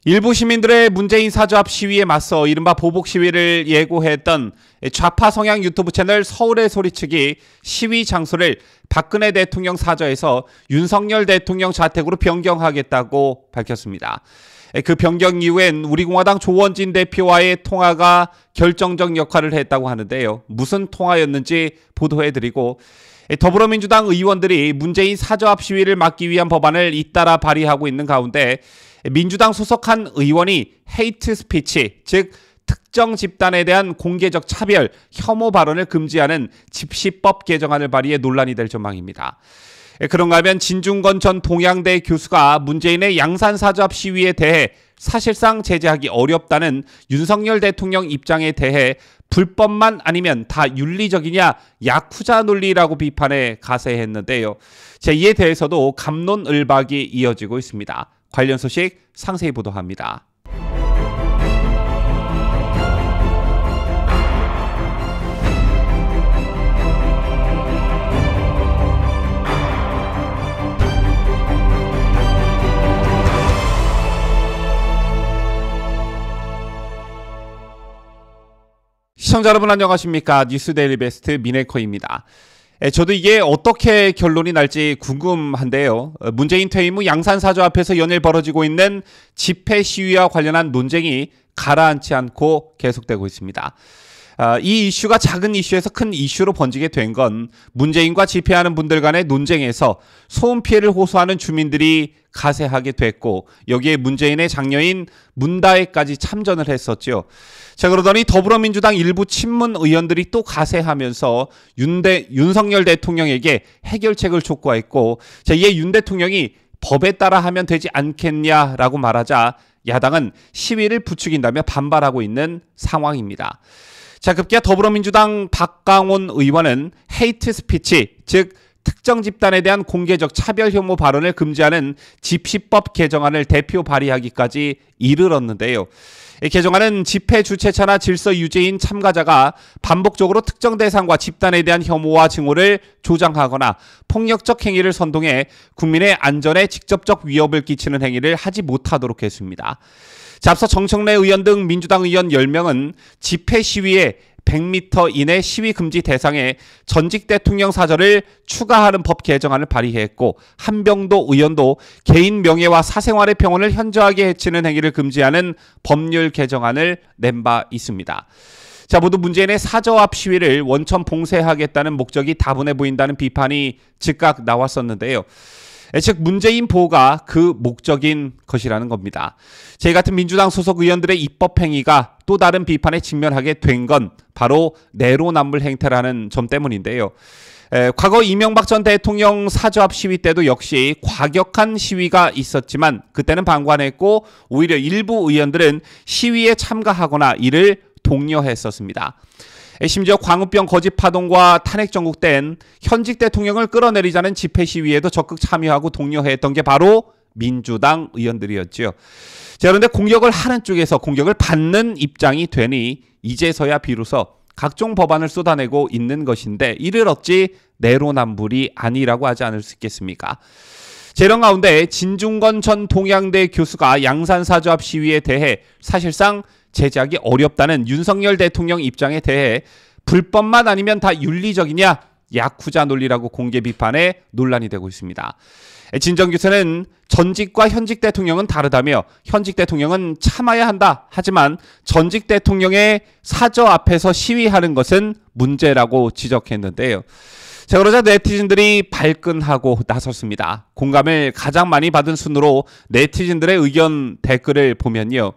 일부 시민들의 문재인 사저 앞 시위에 맞서 이른바 보복 시위를 예고했던 좌파 성향 유튜브 채널 서울의 소리치기 시위 장소를 박근혜 대통령 사저에서 윤석열 대통령 자택으로 변경하겠다고 밝혔습니다. 그 변경 이후엔 우리공화당 조원진 대표와의 통화가 결정적 역할을 했다고 하는데요. 무슨 통화였는지 보도해드리고, 더불어민주당 의원들이 문재인 사저 앞 시위를 막기 위한 법안을 잇따라 발의하고 있는 가운데 민주당 소속 한 의원이 헤이트 스피치, 즉 특정 집단에 대한 공개적 차별, 혐오 발언을 금지하는 집시법 개정안을 발의해 논란이 될 전망입니다. 그런가 하면 진중권 전 동양대 교수가 문재인의 양산 사저 앞 시위에 대해 사실상 제재하기 어렵다는 윤석열 대통령 입장에 대해 불법만 아니면 다 윤리적이냐 야쿠자 논리라고 비판해 가세했는데요. 이에 대해서도 갑론을박이 이어지고 있습니다. 관련 소식 상세히 보도합니다. 시청자 여러분 안녕하십니까? 뉴스데일리 베스트 미네커입니다. 저도 이게 어떻게 결론이 날지 궁금한데요. 문재인 퇴임 후 양산 사저 앞에서 연일 벌어지고 있는 집회 시위와 관련한 논쟁이 가라앉지 않고 계속되고 있습니다. 이 이슈가 작은 이슈에서 큰 이슈로 번지게 된 건 문재인과 집회하는 분들 간의 논쟁에서 소음 피해를 호소하는 주민들이 가세하게 됐고, 여기에 문재인의 장녀인 문다혜까지 참전을 했었죠. 자, 그러더니 더불어민주당 일부 친문 의원들이 또 가세하면서 윤석열 대통령에게 해결책을 촉구했고, 자, 이에 윤 대통령이 법에 따라 하면 되지 않겠냐라고 말하자 야당은 시위를 부추긴다며 반발하고 있는 상황입니다. 자, 급기야 더불어민주당 박강원 의원은 헤이트 스피치, 즉 특정 집단에 대한 공개적 차별 혐오 발언을 금지하는 집시법 개정안을 대표 발의하기까지 이르렀는데요. 이 개정안은 집회 주최자나 질서 유지인 참가자가 반복적으로 특정 대상과 집단에 대한 혐오와 증오를 조장하거나 폭력적 행위를 선동해 국민의 안전에 직접적 위협을 끼치는 행위를 하지 못하도록 했습니다. 자, 앞서 정청래 의원 등 민주당 의원 10명은 집회 시위에 100m 이내 시위 금지 대상에 전직 대통령 사저를 추가하는 법 개정안을 발의했고, 한병도 의원도 개인 명예와 사생활의 평온을 현저하게 해치는 행위를 금지하는 법률 개정안을 낸 바 있습니다. 자, 모두 문재인의 사저 앞 시위를 원천 봉쇄하겠다는 목적이 다분해 보인다는 비판이 즉각 나왔었는데요. 즉 문재인 보호가 그 목적인 것이라는 겁니다. 저희 같은 민주당 소속 의원들의 입법 행위가 또 다른 비판에 직면하게 된 건 바로 내로남불 행태라는 점 때문인데요. 과거 이명박 전 대통령 사저 앞 시위 때도 역시 과격한 시위가 있었지만 그때는 방관했고, 오히려 일부 의원들은 시위에 참가하거나 이를 독려했었습니다. 심지어 광우병 거짓 파동과 탄핵 정국 땐 현직 대통령을 끌어내리자는 집회 시위에도 적극 참여하고 독려했던 게 바로 민주당 의원들이었죠. 자, 그런데 공격을 하는 쪽에서 공격을 받는 입장이 되니 이제서야 비로소 각종 법안을 쏟아내고 있는 것인데, 이를 어찌 내로남불이 아니라고 하지 않을 수 있겠습니까? 이런 가운데 진중권 전 동양대 교수가 양산 사저 앞 시위에 대해 사실상 제재하기 어렵다는 윤석열 대통령 입장에 대해 불법만 아니면 다 윤리적이냐 야쿠자 논리라고 공개 비판에 논란이 되고 있습니다. 진 전 교수는 전직과 현직 대통령은 다르다며 현직 대통령은 참아야 한다. 하지만 전직 대통령의 사저 앞에서 시위하는 것은 문제라고 지적했는데요. 자, 그러자 네티즌들이 발끈하고 나섰습니다. 공감을 가장 많이 받은 순으로 네티즌들의 의견 댓글을 보면요.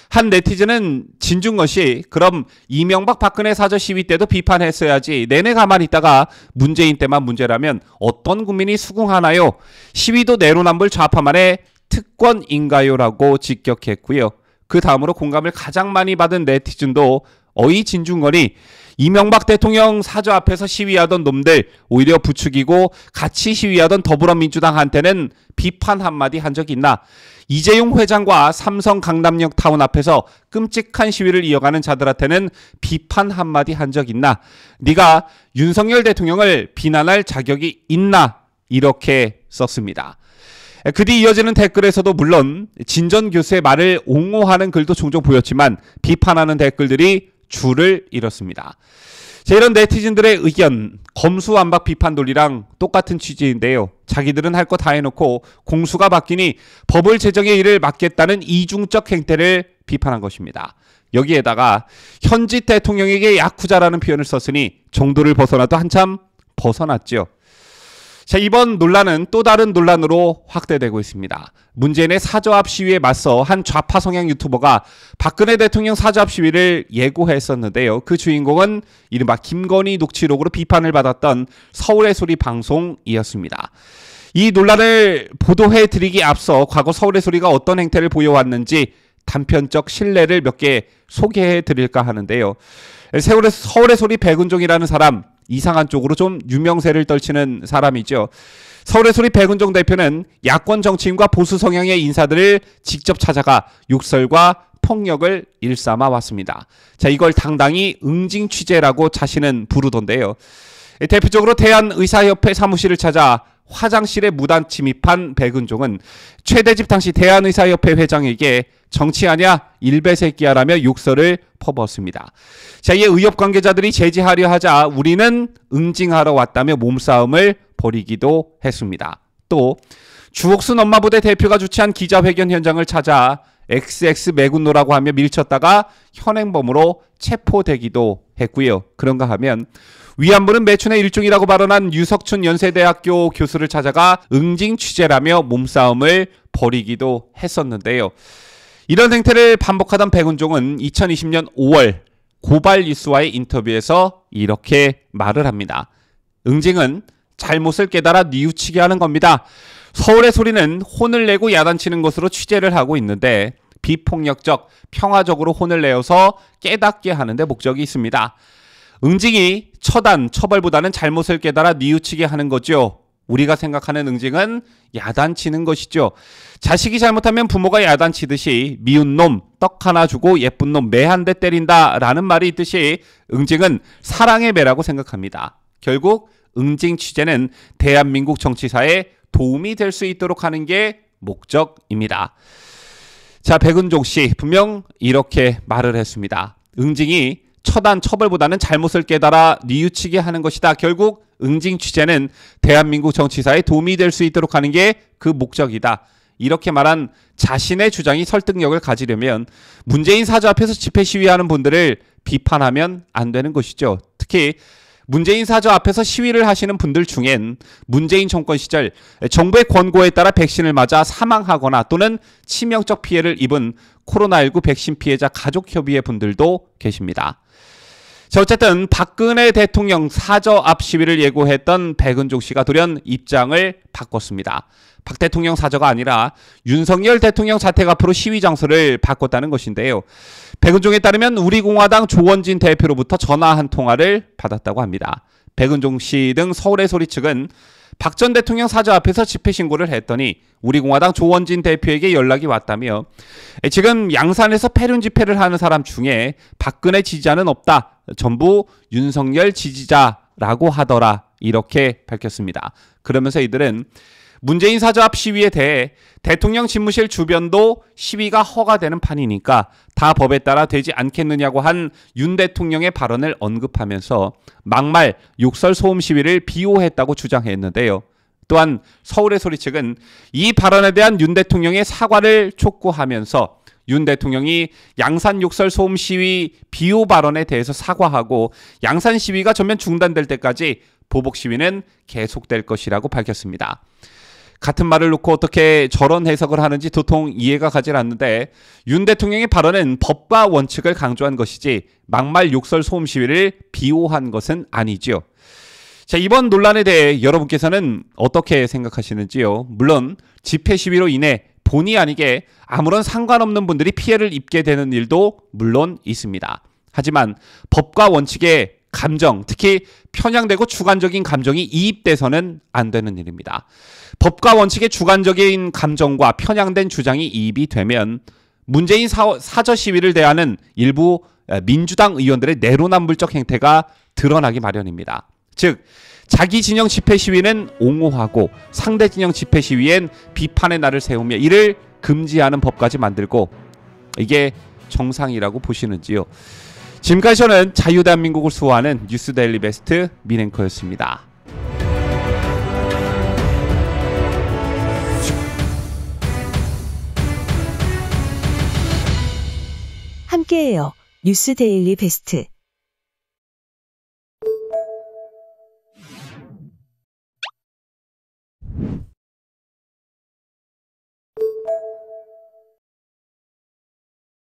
한 네티즌은 진중권 씨, 그럼 이명박 박근혜 사저 시위 때도 비판했어야지. 내내 가만히 있다가 문재인 때만 문제라면 어떤 국민이 수긍하나요? 시위도 내로남불 좌파만의 특권인가요? 라고 직격했고요. 그 다음으로 공감을 가장 많이 받은 네티즌도 어이 진중권이 이명박 대통령 사저 앞에서 시위하던 놈들 오히려 부추기고 같이 시위하던 더불어민주당한테는 비판 한마디 한 적 있나? 이재용 회장과 삼성 강남역 타운 앞에서 끔찍한 시위를 이어가는 자들한테는 비판 한마디 한 적 있나? 네가 윤석열 대통령을 비난할 자격이 있나? 이렇게 썼습니다. 그 뒤 이어지는 댓글에서도 물론 진전 교수의 말을 옹호하는 글도 종종 보였지만 비판하는 댓글들이 줄을 잃었습니다. 자, 이런 네티즌들의 의견, 검수완박 비판 논리랑 똑같은 취지인데요. 자기들은 할 거 다 해놓고 공수가 바뀌니 법을 제정의 일을 맡겠다는 이중적 행태를 비판한 것입니다. 여기에다가 현직 대통령에게 야쿠자라는 표현을 썼으니 정도를 벗어나도 한참 벗어났죠. 자, 이번 논란은 또 다른 논란으로 확대되고 있습니다. 문재인의 사저합 시위에 맞서 한 좌파 성향 유튜버가 박근혜 대통령 사저합 시위를 예고했었는데요. 그 주인공은 이른바 김건희 녹취록으로 비판을 받았던 서울의 소리 방송이었습니다. 이 논란을 보도해드리기 앞서 과거 서울의 소리가 어떤 행태를 보여왔는지 단편적 실례를 몇 개 소개해드릴까 하는데요. 서울의 소리 백은종이라는 사람, 이상한 쪽으로 좀 유명세를 떨치는 사람이죠. 서울의 소리 백은종 대표는 야권 정치인과 보수 성향의 인사들을 직접 찾아가 욕설과 폭력을 일삼아 왔습니다. 자, 이걸 당당히 응징 취재라고 자신은 부르던데요. 대표적으로 대한의사협회 사무실을 찾아 화장실에 무단 침입한 백은종은 최대집 당시 대한의사협회 회장에게 정치하냐 일베새끼야라며 욕설을 퍼부었습니다. 자, 이에 의협 관계자들이 제지하려 하자 우리는 응징하러 왔다며 몸싸움을 벌이기도 했습니다. 또 주옥순 엄마부대 대표가 주최한 기자회견 현장을 찾아 XX 매군노라고 하며 밀쳤다가 현행범으로 체포되기도 했고요. 그런가 하면 위안부는 매춘의 일종이라고 발언한 유석춘 연세대학교 교수를 찾아가 응징 취재라며 몸싸움을 벌이기도 했었는데요. 이런 행태를 반복하던 백은종은 2020년 5월 고발뉴스와의 인터뷰에서 이렇게 말을 합니다. 응징은 잘못을 깨달아 뉘우치게 하는 겁니다. 서울의 소리는 혼을 내고 야단치는 것으로 취재를 하고 있는데 비폭력적, 평화적으로 혼을 내어서 깨닫게 하는 데 목적이 있습니다. 응징이 처단, 처벌보다는 잘못을 깨달아 뉘우치게 하는 거죠. 우리가 생각하는 응징은 야단치는 것이죠. 자식이 잘못하면 부모가 야단치듯이 미운 놈, 떡 하나 주고 예쁜 놈 매 한 대 때린다 라는 말이 있듯이 응징은 사랑의 매라고 생각합니다. 결국 응징 취재는 대한민국 정치사에 도움이 될 수 있도록 하는 게 목적입니다. 자, 백은종 씨 분명 이렇게 말을 했습니다. 응징이 처단, 처벌보다는 잘못을 깨달아 뉘우치게 하는 것이다. 결국 응징 취재는 대한민국 정치사에 도움이 될 수 있도록 하는 게 그 목적이다. 이렇게 말한 자신의 주장이 설득력을 가지려면 문재인 사저 앞에서 집회 시위하는 분들을 비판하면 안 되는 것이죠. 특히 문재인 사저 앞에서 시위를 하시는 분들 중엔 문재인 정권 시절 정부의 권고에 따라 백신을 맞아 사망하거나 또는 치명적 피해를 입은 코로나19 백신 피해자 가족협의회 분들도 계십니다. 자, 어쨌든 박근혜 대통령 사저 앞 시위를 예고했던 백은종 씨가 돌연 입장을 바꿨습니다. 박 대통령 사저가 아니라 윤석열 대통령 자택 앞으로 시위 장소를 바꿨다는 것인데요. 백은종에 따르면 우리공화당 조원진 대표로부터 전화 한 통화를 받았다고 합니다. 백은종 씨 등 서울의 소리 측은 박 전 대통령 사저 앞에서 집회 신고를 했더니 우리공화당 조원진 대표에게 연락이 왔다며 지금 양산에서 폐륜 집회를 하는 사람 중에 박근혜 지지자는 없다. 전부 윤석열 지지자라고 하더라. 이렇게 밝혔습니다. 그러면서 이들은 문재인 사저 앞 시위에 대해 대통령 집무실 주변도 시위가 허가되는 판이니까 다 법에 따라 되지 않겠느냐고 한 윤 대통령의 발언을 언급하면서 막말, 욕설, 소음 시위를 비호했다고 주장했는데요. 또한 서울의 소리 측은 이 발언에 대한 윤 대통령의 사과를 촉구하면서 윤 대통령이 양산 욕설 소음 시위 비호 발언에 대해서 사과하고 양산 시위가 전면 중단될 때까지 보복 시위는 계속될 것이라고 밝혔습니다. 같은 말을 놓고 어떻게 저런 해석을 하는지 도통 이해가 가질 않는데 윤 대통령의 발언은 법과 원칙을 강조한 것이지 막말 욕설 소음 시위를 비호한 것은 아니지요. 자, 이번 논란에 대해 여러분께서는 어떻게 생각하시는지요? 물론 집회 시위로 인해 본의 아니게 아무런 상관없는 분들이 피해를 입게 되는 일도 물론 있습니다. 하지만 법과 원칙에 감정, 특히 편향되고 주관적인 감정이 이입돼서는 안 되는 일입니다. 법과 원칙의 주관적인 감정과 편향된 주장이 이입이 되면 문재인 사저 시위를 대하는 일부 민주당 의원들의 내로남불적 행태가 드러나기 마련입니다. 즉 자기 진영 집회 시위는 옹호하고 상대 진영 집회 시위엔 비판의 날을 세우며 이를 금지하는 법까지 만들고 이게 정상이라고 보시는지요? 지금까지 저는 자유대한민국을 수호하는 뉴스데일리 베스트 민앵커였습니다. 함께해요. 뉴스데일리 베스트.